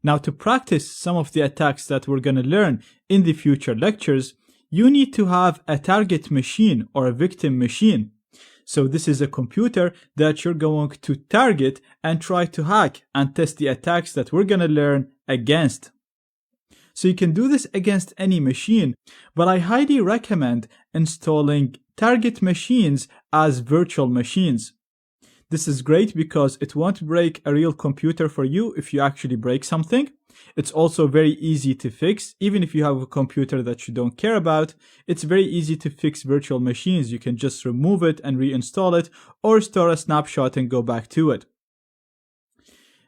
Now, to practice some of the attacks that we're going to learn in the future lectures, you need to have a target machine or a victim machine. So this is a computer that you're going to target and try to hack and test the attacks that we're going to learn against. So you can do this against any machine, but I highly recommend installing target machines as virtual machines. This is great because it won't break a real computer for you if you actually break something. It's also very easy to fix. Even if you have a computer that you don't care about, it's very easy to fix virtual machines. You can just remove it and reinstall it, or store a snapshot and go back to it.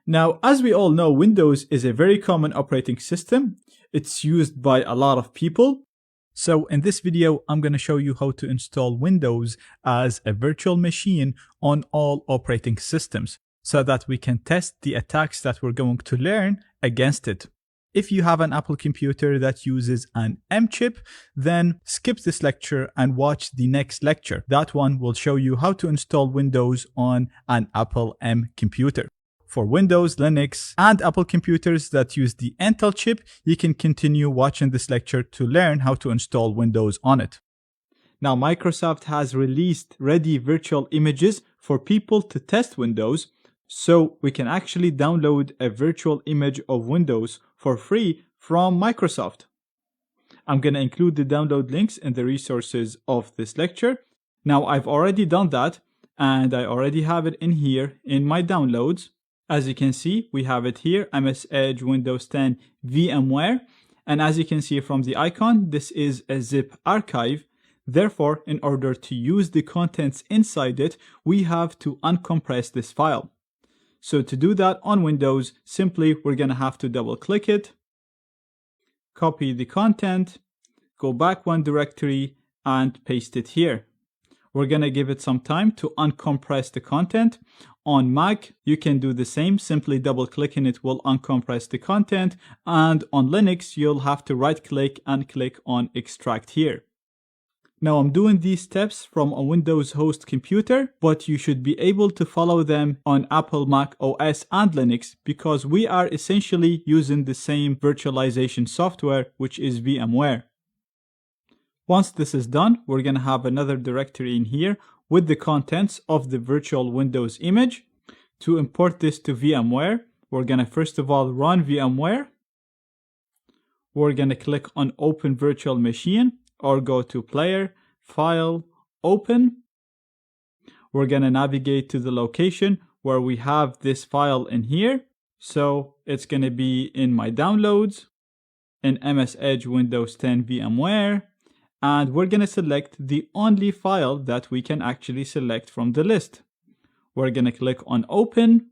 Now, as we all know, Windows is a very common operating system. It's used by a lot of people. So in this video, I'm going to show you how to install Windows as a virtual machine on all operating systems so that we can test the attacks that we're going to learn against it. If you have an Apple computer that uses an M chip, then skip this lecture and watch the next lecture. That one will show you how to install Windows on an Apple M computer. For Windows, Linux, and Apple computers that use the Intel chip, you can continue watching this lecture to learn how to install Windows on it. Now, Microsoft has released ready virtual images for people to test Windows, so we can actually download a virtual image of Windows for free from Microsoft. I'm going to include the download links in the resources of this lecture. Now, I've already done that, and I already have it in here in my downloads. As you can see, we have it here, MS Edge Windows 10 VMware. And as you can see from the icon, this is a zip archive. Therefore, in order to use the contents inside it, we have to uncompress this file. So to do that on Windows, simply we're going to have to double click it, copy the content, go back one directory and paste it here. We're going to give it some time to uncompress the content. On Mac, you can do the same. Simply double clicking it will uncompress the content. And on Linux, you'll have to right click and click on extract here. Now I'm doing these steps from a Windows host computer, but you should be able to follow them on Apple Mac OS and Linux because we are essentially using the same virtualization software, which is VMware. Once this is done, we're going to have another directory in here with the contents of the virtual Windows image. To import this to VMware, we're going to first of all run VMware. We're going to click on Open Virtual Machine or go to Player, File, Open. We're going to navigate to the location where we have this file in here. So it's going to be in my downloads, in MS Edge Windows 10 VMware. And we're going to select the only file that we can actually select from the list. We're going to click on Open,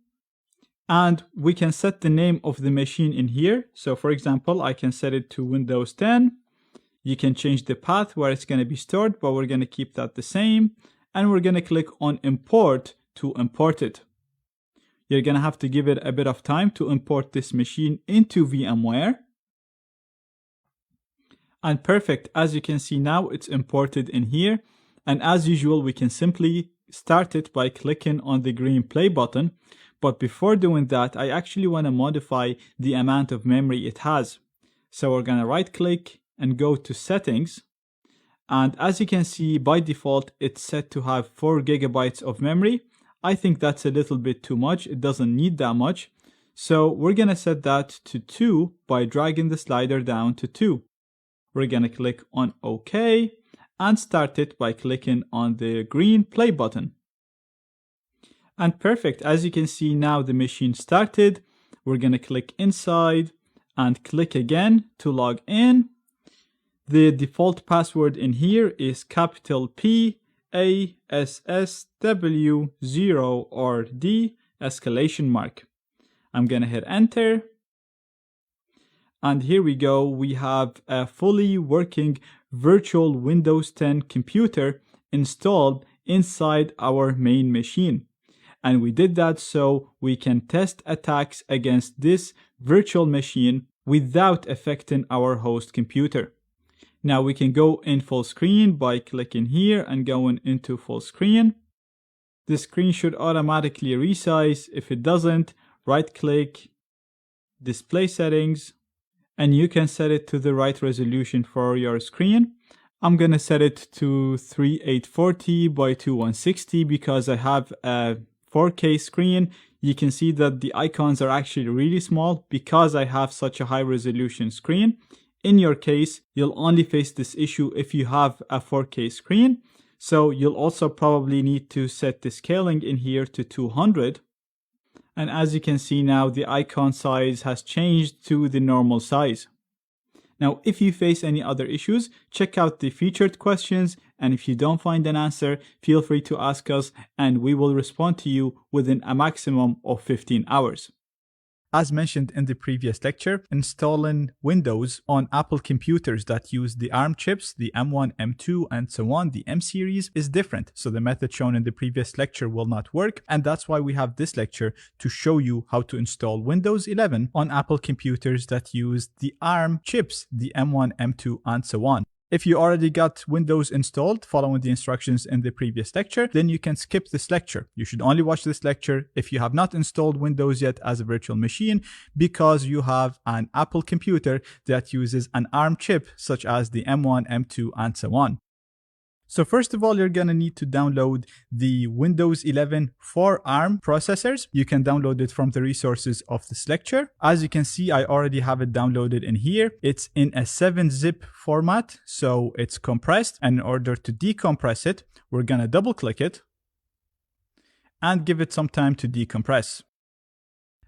and we can set the name of the machine in here. So for example, I can set it to Windows 10. You can change the path where it's going to be stored, but we're going to keep that the same. And we're going to click on Import to import it. You're going to have to give it a bit of time to import this machine into VMware. And perfect, as you can see now, it's imported in here. And as usual, we can simply start it by clicking on the green play button. But before doing that, I actually want to modify the amount of memory it has. So we're going to right click and go to settings. And as you can see, by default, it's set to have 4 GB of memory. I think that's a little bit too much. It doesn't need that much. So we're going to set that to 2 by dragging the slider down to 2. We're going to click on OK and start it by clicking on the green play button. And perfect, as you can see now the machine started. We're going to click inside and click again to log in. The default password in here is capital P A S S W 0 or D exclamation mark. I'm going to hit enter. And here we go, we have a fully working virtual Windows 10 computer installed inside our main machine. And we did that so we can test attacks against this virtual machine without affecting our host computer. Now we can go in full screen by clicking here and going into full screen. The screen should automatically resize. If it doesn't, right click display settings, and you can set it to the right resolution for your screen. I'm going to set it to 3840 by 2160 because I have a 4K screen. You can see that the icons are actually really small because I have such a high resolution screen. In your case, you'll only face this issue if you have a 4K screen. So you'll also probably need to set the scaling in here to 200. And as you can see now, the icon size has changed to the normal size. Now, if you face any other issues, check out the featured questions, and if you don't find an answer, feel free to ask us and we will respond to you within a maximum of 15 hours. As mentioned in the previous lecture, installing Windows on Apple computers that use the ARM chips, the M1, M2, and so on, the M series, is different. So the method shown in the previous lecture will not work, and that's why we have this lecture to show you how to install Windows 11 on Apple computers that use the ARM chips, the M1, M2, and so on. If you already got Windows installed following the instructions in the previous lecture, then you can skip this lecture. You should only watch this lecture if you have not installed Windows yet as a virtual machine because you have an Apple computer that uses an ARM chip such as the M1, M2, and so on. So first of all, you're going to need to download the Windows 11 for ARM processors. You can download it from the resources of this lecture. As you can see, I already have it downloaded in here. It's in a 7-zip format, so it's compressed. And in order to decompress it, we're going to double click it and give it some time to decompress.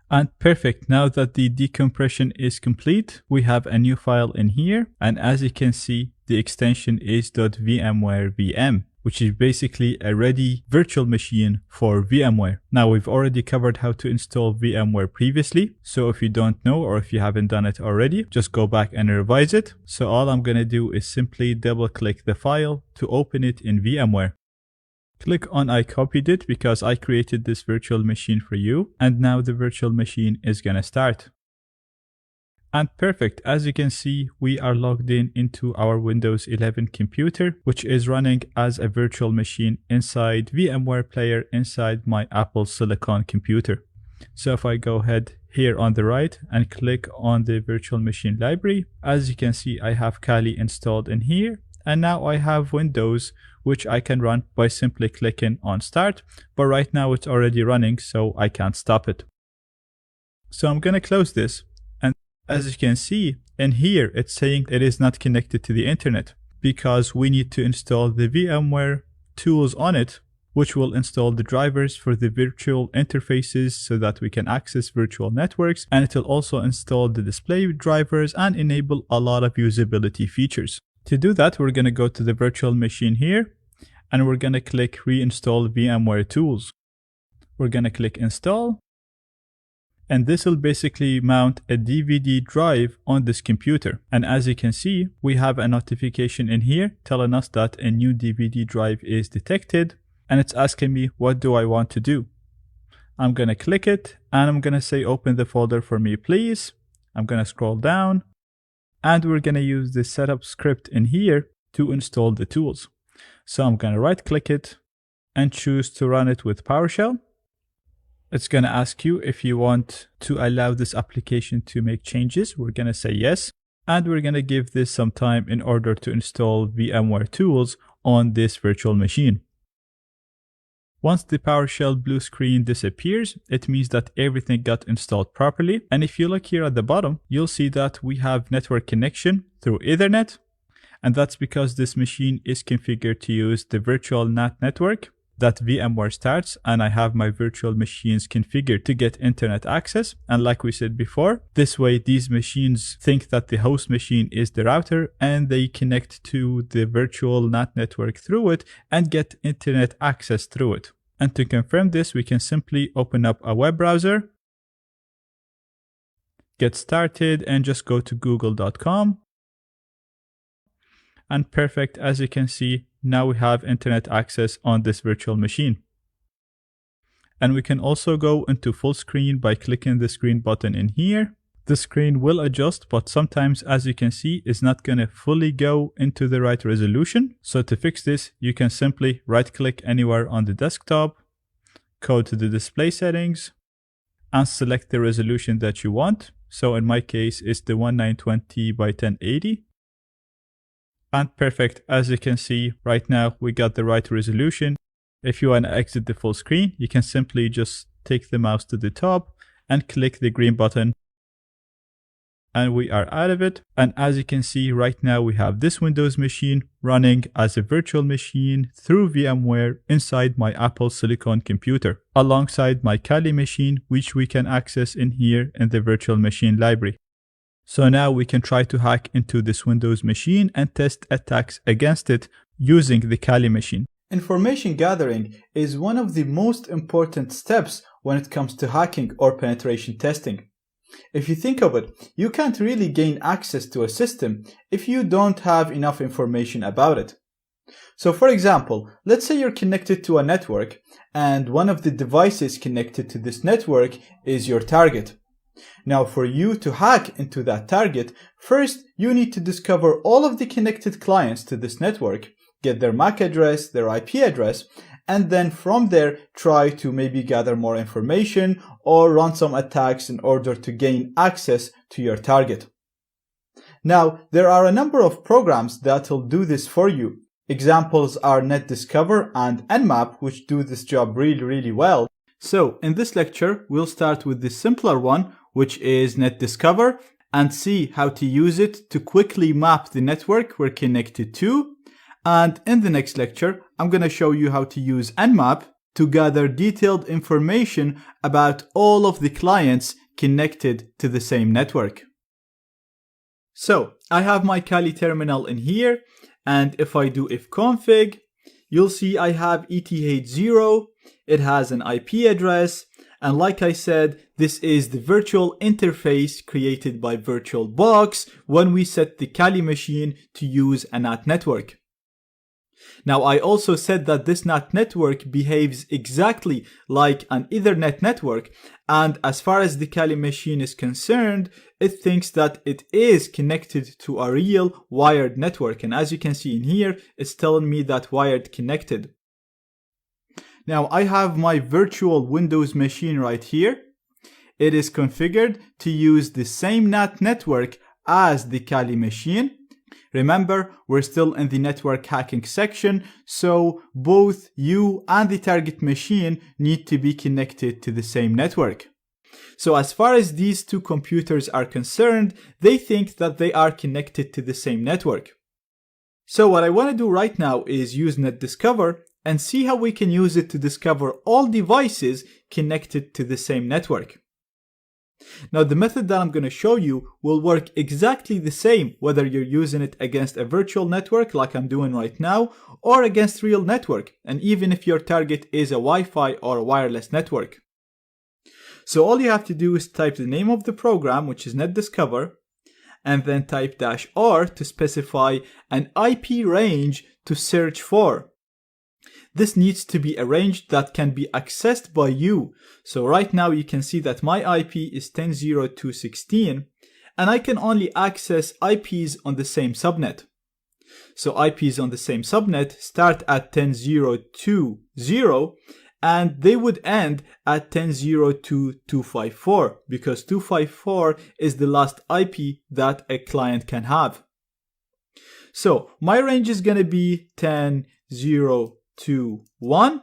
And perfect, now that the decompression is complete, we have a new file in here. And as you can see, the extension is .vmware VM, which is basically a ready virtual machine for VMware. Now, we've already covered how to install VMware previously. So if you don't know or if you haven't done it already, just go back and revise it. So all I'm going to do is simply double click the file to open it in VMware. Click on I copied it because I created this virtual machine for you. And now the virtual machine is going to start. And perfect, as you can see, we are logged into our Windows 11 computer, which is running as a virtual machine inside VMware Player inside my Apple Silicon computer. So if I go ahead here on the right and click on the virtual machine library, as you can see, I have Kali installed in here. And now I have Windows, which I can run by simply clicking on start. But right now it's already running, so I can't stop it. So I'm going to close this. As you can see in here, it's saying it is not connected to the internet because we need to install the VMware tools on it, which will install the drivers for the virtual interfaces so that we can access virtual networks. And it will also install the display drivers and enable a lot of usability features. To do that, we're going to go to the virtual machine here and we're going to click reinstall VMware tools. We're going to click install. And this will basically mount a DVD drive on this computer. And as you can see, we have a notification in here telling us that a new DVD drive is detected. And it's asking me, what do I want to do? I'm going to click it and I'm going to say, open the folder for me, please. I'm going to scroll down and we're going to use the setup script in here to install the tools. So I'm going to right click it and choose to run it with PowerShell. It's going to ask you if you want to allow this application to make changes. We're going to say yes. And we're going to give this some time in order to install VMware tools on this virtual machine. Once the PowerShell blue screen disappears, it means that everything got installed properly. And if you look here at the bottom, you'll see that we have network connection through Ethernet. And that's because this machine is configured to use the virtual NAT network that VMware starts, and I have my virtual machines configured to get internet access. And like we said before, this way these machines think that the host machine is the router and they connect to the virtual NAT network through it and get internet access through it. And to confirm this, we can simply open up a web browser, get started, and just go to google.com. And perfect, as you can see, now we have internet access on this virtual machine. And we can also go into full screen by clicking the screen button in here. The screen will adjust, but sometimes, as you can see, it's not going to fully go into the right resolution. So to fix this, you can simply right click anywhere on the desktop, go to the display settings, and select the resolution that you want. So in my case, it's the 1920 by 1080. And perfect. As you can see right now, we got the right resolution. If you want to exit the full screen, you can simply just take the mouse to the top and click the green button. And we are out of it. And as you can see right now, we have this Windows machine running as a virtual machine through VMware inside my Apple Silicon computer, alongside my Kali machine, which we can access in here in the virtual machine library. So now we can try to hack into this Windows machine and test attacks against it using the Kali machine. Information gathering is one of the most important steps when it comes to hacking or penetration testing. If you think of it, you can't really gain access to a system if you don't have enough information about it. So for example, let's say you're connected to a network and one of the devices connected to this network is your target. Now for you to hack into that target, first you need to discover all of the connected clients to this network, get their MAC address, their IP address, and then from there try to maybe gather more information or run some attacks in order to gain access to your target. Now there are a number of programs that will do this for you. Examples are NetDiscover and Nmap, which do this job really well. So in this lecture, we'll start with the simpler one, which is NetDiscover, and see how to use it to quickly map the network we're connected to. And in the next lecture, I'm going to show you how to use Nmap to gather detailed information about all of the clients connected to the same network. So I have my Kali terminal in here, and if I do ifconfig, you'll see I have ETH0, it has an IP address, and like I said, this is the virtual interface created by VirtualBox when we set the Kali machine to use a NAT network. Now I also said that this NAT network behaves exactly like an Ethernet network, and as far as the Kali machine is concerned, it thinks that it is connected to a real wired network, and as you can see in here, it's telling me that wired connected. Now I have my virtual Windows machine right here. It is configured to use the same NAT network as the Kali machine. Remember, we're still in the network hacking section, so both you and the target machine need to be connected to the same network. So as far as these two computers are concerned, they think that they are connected to the same network. So what I want to do right now is use NetDiscover and see how we can use it to discover all devices connected to the same network. Now the method that I'm going to show you will work exactly the same whether you're using it against a virtual network like I'm doing right now, or against real network, and even if your target is a Wi-Fi or a wireless network. So all you have to do is type the name of the program, which is NetDiscover, and then type -R to specify an IP range to search for. This needs to be a range that can be accessed by you. So right now you can see that my IP is 10.0.2.16, and I can only access IPs on the same subnet. So IPs on the same subnet start at 10.0.2.0 and they would end at 10.0.2.254 because 254 is the last IP that a client can have. So my range is going to be 10.0.2.1,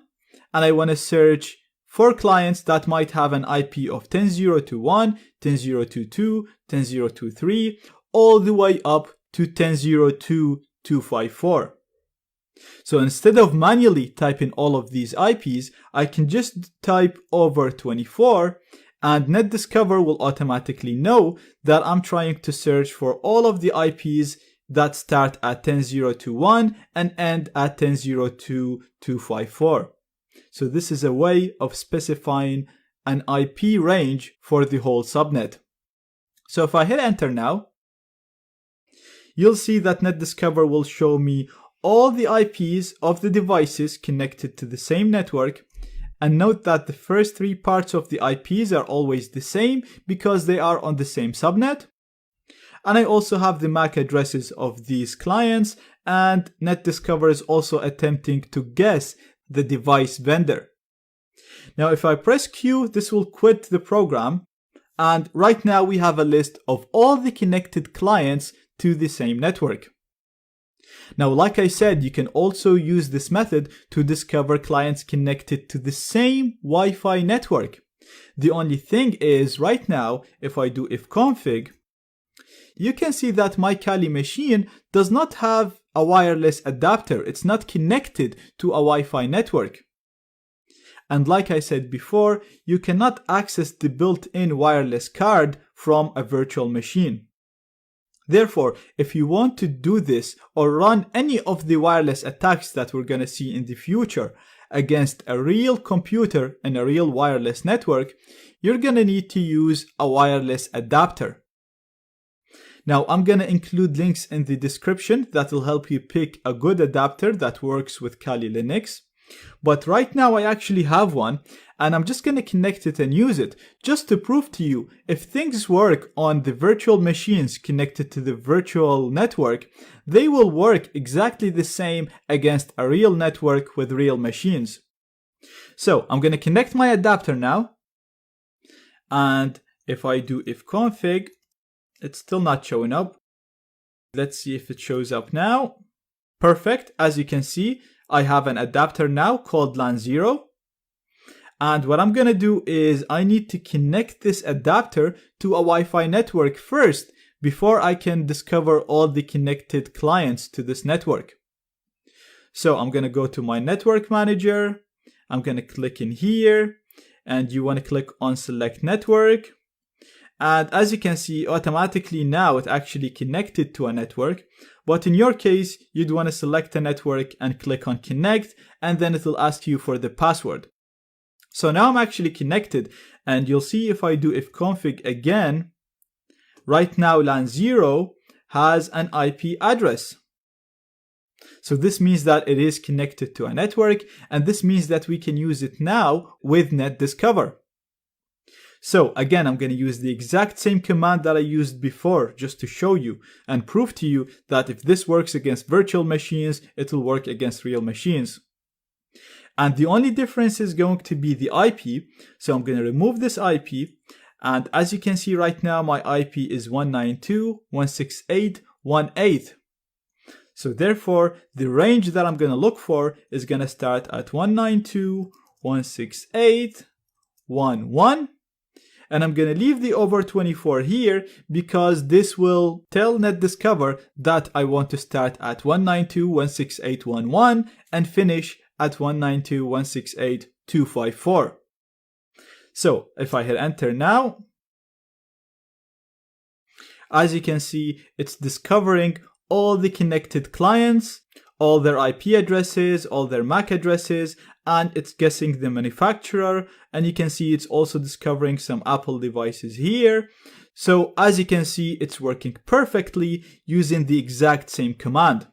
and I want to search for clients that might have an IP of 10.0.2.1, 10.0.2.2, 10.0.2.3, all the way up to 10.0.2.254. So instead of manually typing all of these IPs, I can just type over 24, and NetDiscover will automatically know that I'm trying to search for all of the IPs that start at 10.0.2.1 and end at 10.0.2.254. So this is a way of specifying an IP range for the whole subnet. So if I hit enter now, you'll see that NetDiscover will show me all the IPs of the devices connected to the same network, and note that the first three parts of the IPs are always the same because they are on the same subnet. And I also have the MAC addresses of these clients, and NetDiscover is also attempting to guess the device vendor. Now if I press Q, this will quit the program, And right now we have a list of all the connected clients to the same network. Now, like I said, you can also use this method to discover clients connected to the same Wi-Fi network. The only thing is, right now, if I do ifconfig, you can see that my Kali machine does not have a wireless adapter. It's not connected to a Wi-Fi network. And like I said before, you cannot access the built-in wireless card from a virtual machine. Therefore, if you want to do this or run any of the wireless attacks that we're going to see in the future against a real computer and a real wireless network, you're going to need to use a wireless adapter. Now, I'm going to include links in the description that will help you pick a good adapter that works with Kali Linux. But right now I actually have one, and I'm just going to connect it and use it just to prove to you if things work on the virtual machines connected to the virtual network, they will work exactly the same against a real network with real machines. So I'm going to connect my adapter now, and if I do ifconfig, it's still not showing up. Let's see if it shows up now. Perfect. As you can see, I have an adapter now called LAN 0. And what I'm going to do is I need to connect this adapter to a Wi-Fi network first before I can discover all the connected clients to this network. So I'm going to go to my network manager. I'm going to click in here, and you want to click on select network. And as you can see, automatically now it actually connected to a network. But in your case, you'd want to select a network and click on connect, and then it will ask you for the password. So now I'm actually connected, and you'll see if I do ifconfig again, right now LAN 0 has an IP address. So this means that it is connected to a network, and this means that we can use it now with NetDiscover. So again, I'm going to use the exact same command that I used before just to show you and prove to you that if this works against virtual machines, it will work against real machines. And the only difference is going to be the IP. So I'm going to remove this IP. And as you can see right now, my IP is 192.168.1.8. So therefore, the range that I'm going to look for is going to start at 192.168.1.1. And I'm going to leave the over 24 here because this will tell NetDiscover that I want to start at 192.168.1.1 and finish at 192.168.254. So if I hit enter now, as you can see, it's discovering all the connected clients, all their IP addresses, all their MAC addresses, and it's guessing the manufacturer. And you can see it's also discovering some Apple devices here. So as you can see, it's working perfectly using the exact same command.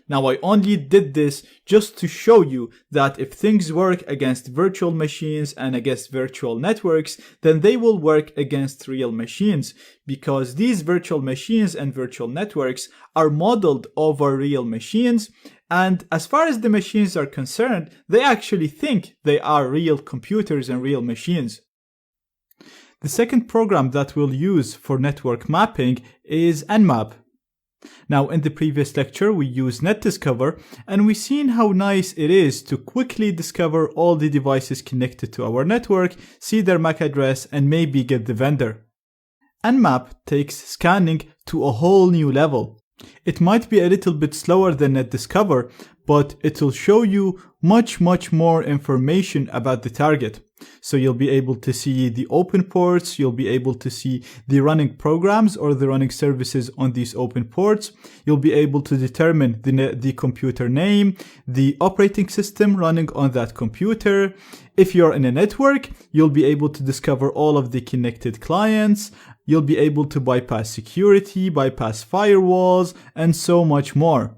Now, I only did this just to show you that if things work against virtual machines and against virtual networks, then they will work against real machines, because these virtual machines and virtual networks are modeled over real machines. And as far as the machines are concerned, they actually think they are real computers and real machines. The second program that we'll use for network mapping is Nmap. Now, in the previous lecture, we used NetDiscover, and we've seen how nice it is to quickly discover all the devices connected to our network, see their MAC address, and maybe get the vendor. Nmap takes scanning to a whole new level. It might be a little bit slower than NetDiscover, but it will show you much more information about the target. So you'll be able to see the open ports, you'll be able to see the running programs or the running services on these open ports. You'll be able to determine the computer name, the operating system running on that computer. If you're in a network, you'll be able to discover all of the connected clients. You'll be able to bypass security, bypass firewalls, and so much more.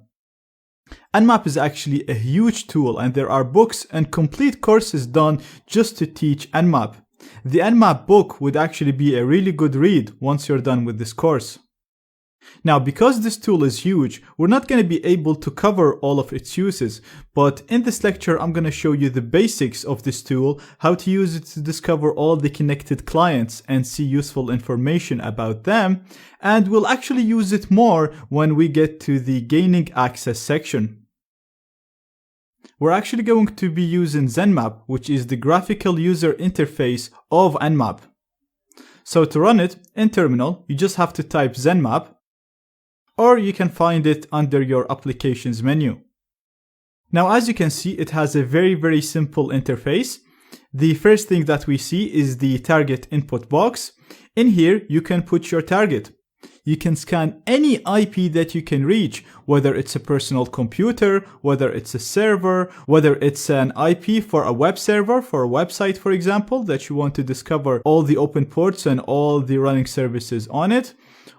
Nmap is actually a huge tool, and there are books and complete courses done just to teach Nmap. The Nmap book would actually be a really good read once you're done with this course. Now, because this tool is huge, we're not going to be able to cover all of its uses, but in this lecture, I'm going to show you the basics of this tool, how to use it to discover all the connected clients and see useful information about them, and we'll actually use it more when we get to the gaining access section. We're actually going to be using Zenmap, which is the graphical user interface of Nmap. So to run it in terminal, you just have to type Zenmap, or you can find it under your applications menu. Now, as you can see, it has a very simple interface. The first thing that we see is the target input box. In here, you can put your target. You can scan any IP that you can reach, whether it's a personal computer, whether it's a server, whether it's an IP for a web server, for a website, for example, that you want to discover all the open ports and all the running services on it.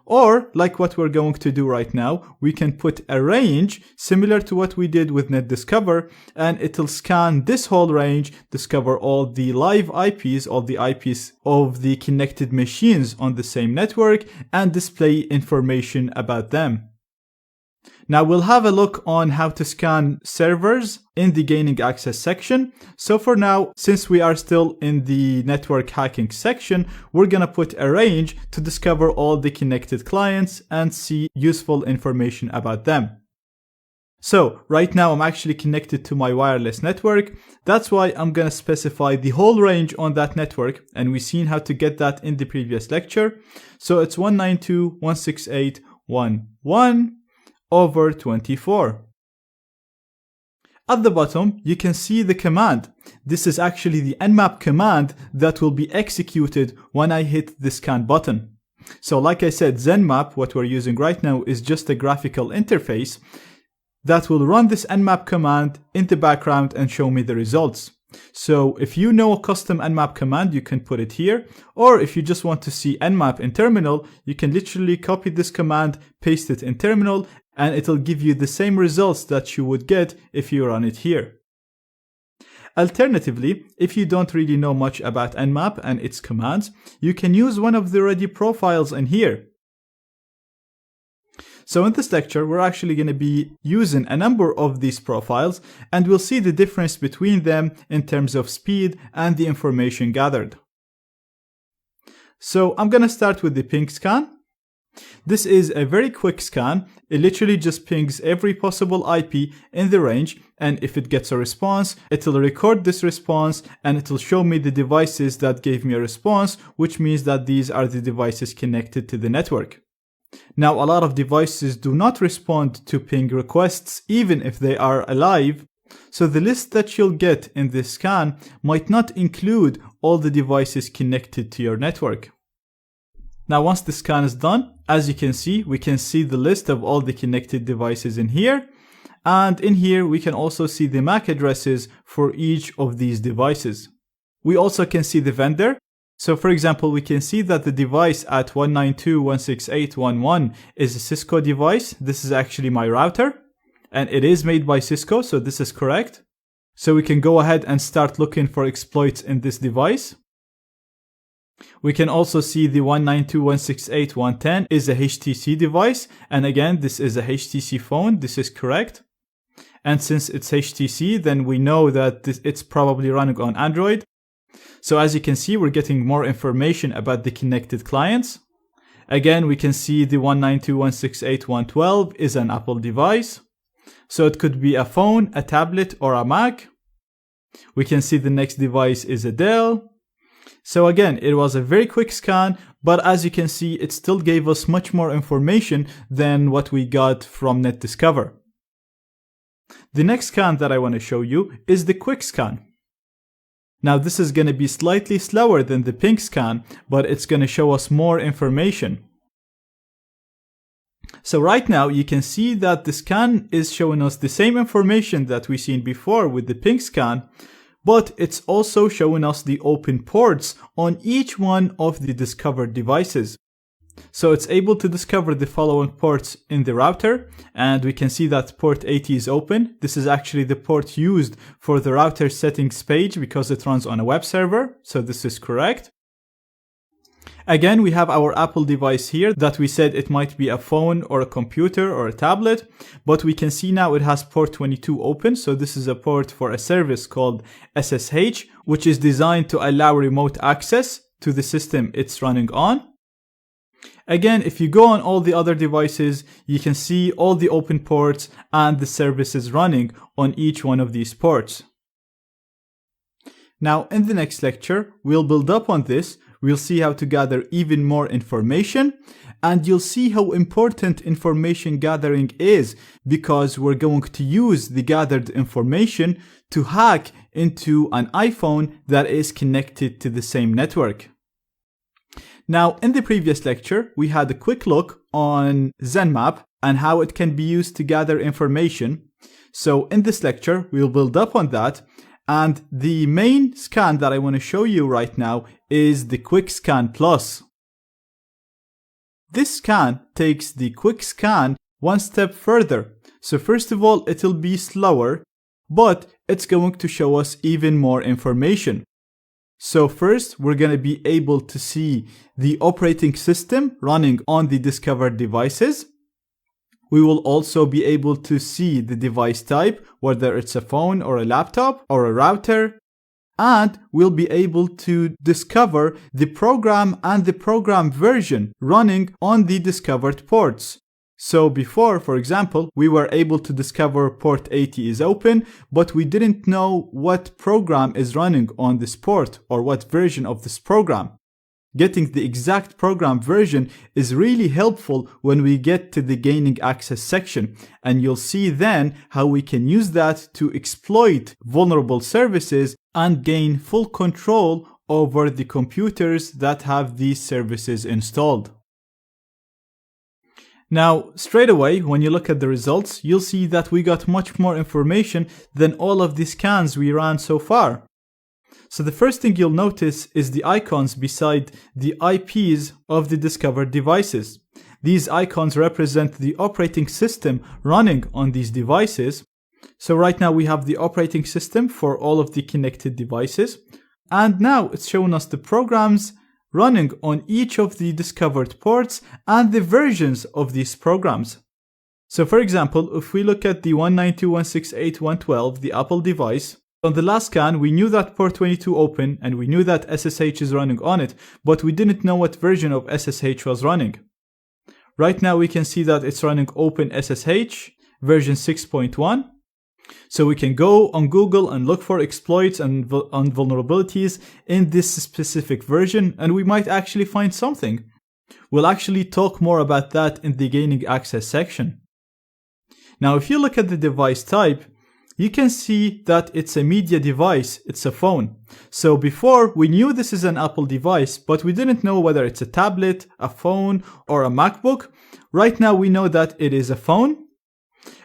Or, like what we're going to do right now, we can put a range similar to what we did with NetDiscover, and it'll scan this whole range, discover all the live IPs, all the IPs of the connected machines on the same network, and display information about them. Now we'll have a look on how to scan servers in the gaining access section. So for now, since we are still in the network hacking section, we're gonna put a range to discover all the connected clients and see useful information about them. So right now I'm actually connected to my wireless network. That's why I'm gonna specify the whole range on that network, and we've seen how to get that in the previous lecture. So it's 192.168.1.1 over 24. At the bottom, you can see the command. This is actually the Nmap command that will be executed when I hit the scan button. So like I said, Zenmap, what we're using right now, is just a graphical interface that will run this Nmap command in the background and show me the results. So if you know a custom Nmap command, you can put it here, or if you just want to see Nmap in terminal, you can literally copy this command, paste it in terminal, and it'll give you the same results that you would get if you run it here. Alternatively, if you don't really know much about Nmap and its commands, you can use one of the ready profiles in here. So in this lecture, we're actually going to be using a number of these profiles, and we'll see the difference between them in terms of speed and the information gathered. So I'm going to start with the ping scan. This is a very quick scan. It literally just pings every possible IP in the range, and if it gets a response, it'll record this response and it'll show me the devices that gave me a response, which means that these are the devices connected to the network. Now, a lot of devices do not respond to ping requests even if they are alive, so the list that you'll get in this scan might not include all the devices connected to your network. Now, once the scan is done, as you can see, we can see the list of all the connected devices in here. And in here, we can also see the MAC addresses for each of these devices. We also can see the vendor. So for example, we can see that the device at 192.168.1.1 is a Cisco device. This is actually my router, and it is made by Cisco, so this is correct. So we can go ahead and start looking for exploits in this device. We can also see the 192.168.1.10 is a HTC device, and again, this is a HTC phone. This is correct. And since it's HTC, then we know that it's probably running on Android. So as you can see, we're getting more information about the connected clients. Again, we can see the 192.168.1.12 is an Apple device. So it could be a phone, a tablet, or a Mac. We can see the next device is a Dell. So again, it was a very quick scan, but as you can see, it still gave us much more information than what we got from NetDiscover. The next scan that I want to show you is the quick scan. Now this is going to be slightly slower than the ping scan, but it's going to show us more information. So right now you can see that the scan is showing us the same information that we've seen before with the ping scan, but it's also showing us the open ports on each one of the discovered devices. So it's able to discover the following ports in the router, and we can see that port 80 is open. This is actually the port used for the router settings page because it runs on a web server, so this is correct. Again, we have our Apple device here that we said it might be a phone or a computer or a tablet, but we can see now it has port 22 open. So this is a port for a service called SSH, which is designed to allow remote access to the system it's running on. Again, if you go on all the other devices, you can see all the open ports and the services running on each one of these ports. Now, in the next lecture, we'll build up on this. We'll see how to gather even more information, and you'll see how important information gathering is, because we're going to use the gathered information to hack into an iPhone that is connected to the same network. Now, in the previous lecture, we had a quick look on ZenMap and how it can be used to gather information. So in this lecture, we'll build up on that. And the main scan that I want to show you right now is the QuickScan Plus. This scan takes the QuickScan one step further. So first of all, it'll be slower, but it's going to show us even more information. So first, we're going to be able to see the operating system running on the discovered devices. We will also be able to see the device type, whether it's a phone or a laptop or a router. And we'll be able to discover the program and the program version running on the discovered ports. So before, for example, we were able to discover port 80 is open, but we didn't know what program is running on this port or what version of this program. Getting the exact program version is really helpful when we get to the gaining access section, and you'll see then how we can use that to exploit vulnerable services and gain full control over the computers that have these services installed. Now, straight away, when you look at the results, you'll see that we got much more information than all of the scans we ran so far. So the first thing you'll notice is the icons beside the IPs of the discovered devices. These icons represent the operating system running on these devices. So right now we have the operating system for all of the connected devices. And now it's showing us the programs running on each of the discovered ports and the versions of these programs. So for example, if we look at the 192.168.112, the Apple device, on the last scan, we knew that port 22 open and we knew that SSH is running on it, but we didn't know what version of SSH was running. Right now we can see that it's running Open SSH version 6.1. So we can go on Google and look for exploits and vulnerabilities in this specific version, and we might actually find something. We'll actually talk more about that in the gaining access section. Now, if you look at the device type, you can see that it's a media device, it's a phone. So before, we knew this is an Apple device, but we didn't know whether it's a tablet, a phone, or a MacBook. Right now we know that it is a phone.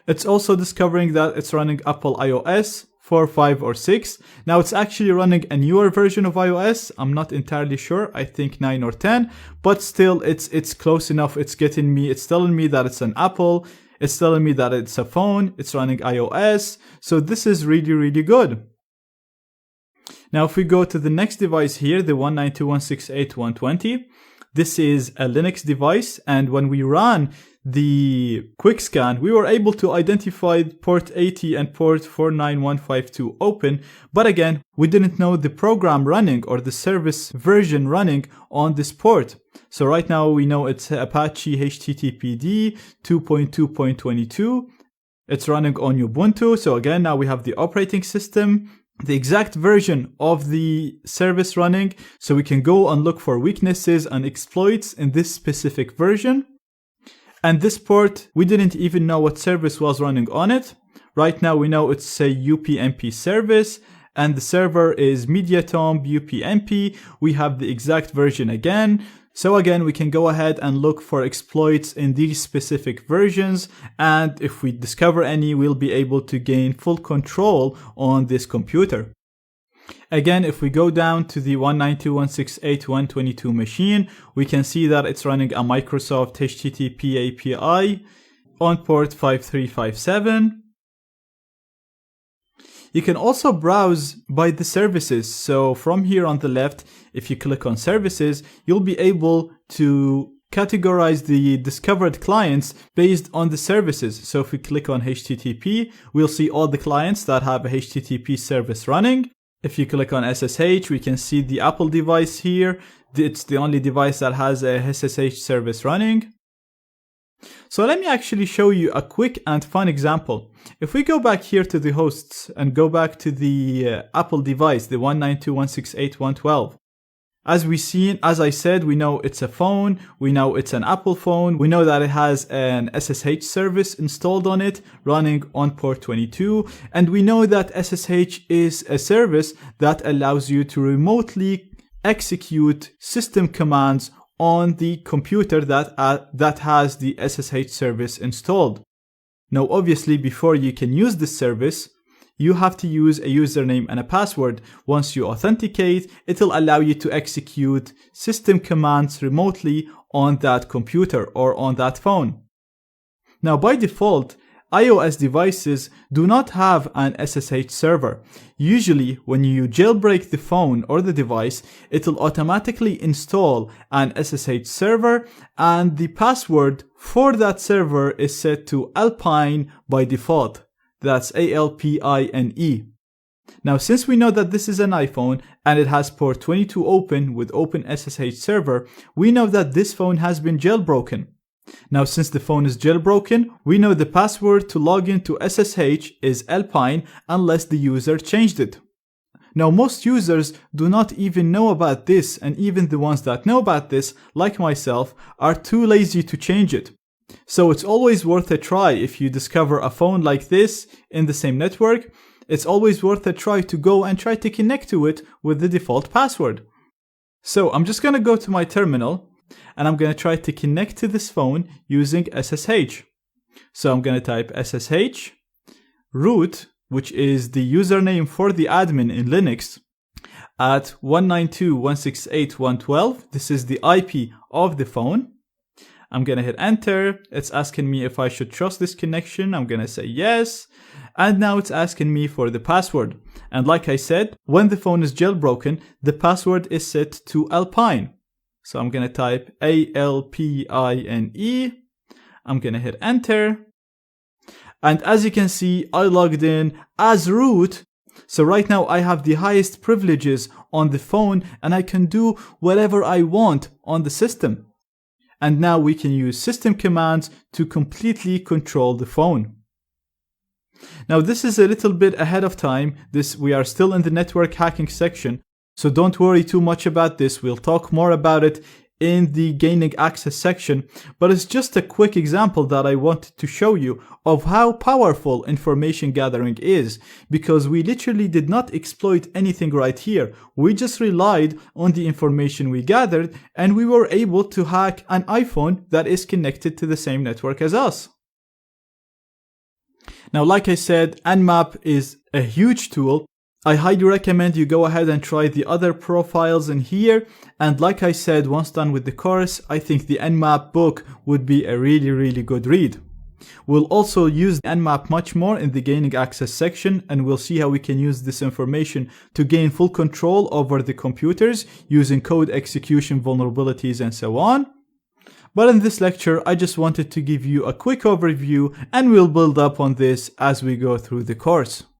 It's also discovering that it's running Apple iOS 4, 5, or 6. Now it's actually running a newer version of iOS. I'm not entirely sure. I think 9 or 10, but still it's close enough. It's telling me that it's an Apple. It's telling me that it's a phone, it's running iOS, so this is really, really good. Now if we go to the next device here, the 192.168.120, this is a Linux device, and when we ran the QuickScan, we were able to identify port 80 and port 49152 open, but again, we didn't know the program running or the service version running on this port. So right now we know it's Apache HTTPD 2.2.22. It's running on Ubuntu. So again, now we have the operating system, the exact version of the service running. So we can go and look for weaknesses and exploits in this specific version. And this port, we didn't even know what service was running on it. Right now we know it's a UPnP service. And the server is MediaTomb UPnP. We have the exact version again. So again, we can go ahead and look for exploits in these specific versions. And if we discover any, we'll be able to gain full control on this computer. Again, if we go down to the 192.168.122 machine, we can see that it's running a Microsoft HTTP API on port 5357. You can also browse by the services. So from here on the left, if you click on services, you'll be able to categorize the discovered clients based on the services. So if we click on HTTP, we'll see all the clients that have a HTTP service running. If you click on SSH, we can see the Apple device here. It's the only device that has a SSH service running. So let me actually show you a quick and fun example. If we go back here to the hosts and go back to the Apple device, the 192.168.112, as I said, we know it's a phone, we know it's an Apple phone, we know that it has an SSH service installed on it, running on port 22, and we know that SSH is a service that allows you to remotely execute system commands on the computer that has the SSH service installed. Now, obviously, before you can use this service, you have to use a username and a password. Once you authenticate, it'll allow you to execute system commands remotely on that computer or on that phone. Now, by default, iOS devices do not have an SSH server. Usually, when you jailbreak the phone or the device, it'll automatically install an SSH server, and the password for that server is set to Alpine by default. That's ALPINE. Now, since we know that this is an iPhone and it has port 22 open with Open SSH server, we know that this phone has been jailbroken. Now, since the phone is jailbroken, we know the password to log into SSH is Alpine unless the user changed it. Now, most users do not even know about this, and even the ones that know about this, like myself, are too lazy to change it. So it's always worth a try if you discover a phone like this in the same network. It's always worth a try to go and try to connect to it with the default password. So I'm just going to go to my terminal and I'm going to try to connect to this phone using SSH. So I'm going to type SSH root, which is the username for the admin in Linux, at 192.168.112. This is the IP of the phone. I'm going to hit enter. It's asking me if I should trust this connection. I'm going to say yes. And now it's asking me for the password. And like I said, when the phone is jailbroken, the password is set to Alpine. So I'm going to type ALPINE. I'm going to hit enter. And as you can see, I logged in as root. So right now I have the highest privileges on the phone and I can do whatever I want on the system. And now we can use system commands to completely control the phone. Now this is a little bit ahead of time. We are still in the network hacking section, so don't worry too much about this. We'll talk more about it in the gaining access section, but it's just a quick example that I wanted to show you of how powerful information gathering is, because we literally did not exploit anything right here. We just relied on the information we gathered and we were able to hack an iPhone that is connected to the same network as us. Now, like I said, Nmap is a huge tool. I highly recommend you go ahead and try the other profiles in here. And like I said, once done with the course, I think the Nmap book would be a really good read. We'll also use Nmap much more in the gaining access section, and we'll see how we can use this information to gain full control over the computers using code execution vulnerabilities and so on. But in this lecture, I just wanted to give you a quick overview, and we'll build up on this as we go through the course.